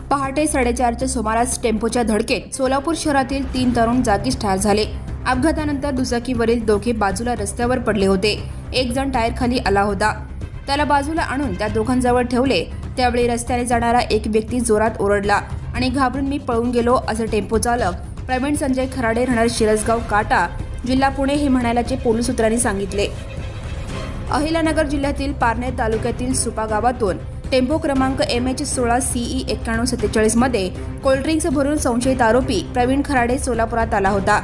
पहाटे 4:30च्या सुमारास टेम्पोच्या धडकेत सोलापूर शहरातील 3 तरुण जागीच ठार झाले। अपघातानंतर दुचाकीवरील दोघे बाजूला रस्त्यावर पडले होते। एक जण टायर खाली आला होता, त्याला बाजूला आणून त्या दोघांजवळ ठेवले। त्यावेळी रस्त्याने जाणारा एक व्यक्ती जोरात ओरडला आणि घाबरून मी पळून गेलो असं टेम्पो चालक प्रवीण संजय खराडे राहणार शिरसगाव काटा, जिल्हा पुणे हे म्हणाल्याचे पोलीस सूत्रांनी सांगितले। अहिल्यानगर जिल्ह्यातील पारनेर तालुक्यातील सुपा गावातून टेम्पो क्रमांक MH16 CE 9147 मध्ये कोल्ड्रिंक्स भरून संशयित आरोपी प्रवीण खराडे सोलापुरात आला होता।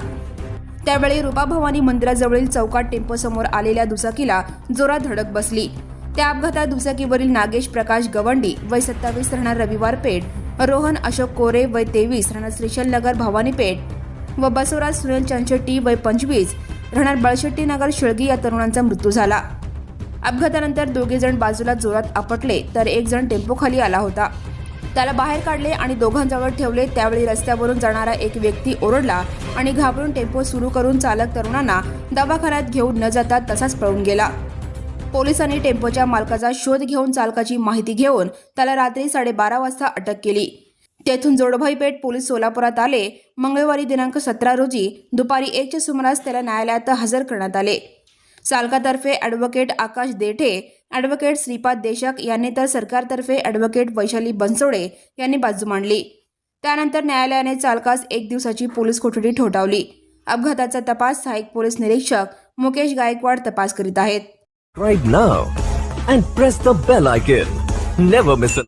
त्यावेळी रूपा भवानी मंदिराजवळील चौकात टेम्पो समोर आलेल्या दुचाकीला जोरात धडक बसली। त्या अपघातात दुचाकीवरील नागेश प्रकाश गवंडी वय 27 राहणार रविवार पेठ, रोहन अशोक कोरे वय 23 राहणार श्रीशैल नगर भवानी पेठ व बसवराज सुनील चंचेट्टी वय 25 राहणार बळशेट्टी नगर शिळगी या तरुणांचा मृत्यू झाला। अपघातानंतर दोघे जण बाजूला जोरात आपटले तर एक जण टेम्पो खाली आला होता, त्याला बाहेर काढले आणि दोघांजवळ ठेवले। त्यावेळी रस्त्यावरून जाणारा एक व्यक्ती ओरडला आणि घाबरून टेम्पो सुरू करून चालक तरुणांना दवाखान्यात घेऊन न जाता तसाच पळून गेला। पोलिसांनी टेम्पोच्या मालकाचा शोध घेऊन चालकाची माहिती घेऊन त्याला रात्री 12:30 वाजता अटक केली। तेथून जोडभाई पेठ पोलीस सोलापुरात आले। मंगळवारी दिनांक 17 रोजी दुपारी 1च्या सुमारास त्याला न्यायालयात हजर करण्यात आले। चालकातर्फे ॲडव्होकेट आकाश देठे, ॲडव्होकेट श्रीपाद देशक यांनी तर सरकारतर्फे ॲडव्होकेट वैशाली बनसोडे यांनी बाजू मांडली। त्यानंतर न्यायालयाने चालकास 1 दिवसाची पोलीस कोठडी ठोठावली। अपघाताचा तपास सहाय्यक पोलीस निरीक्षक मुकेश गायकवाड तपास करीत आहेत। Right now and press the bell icon. Never miss an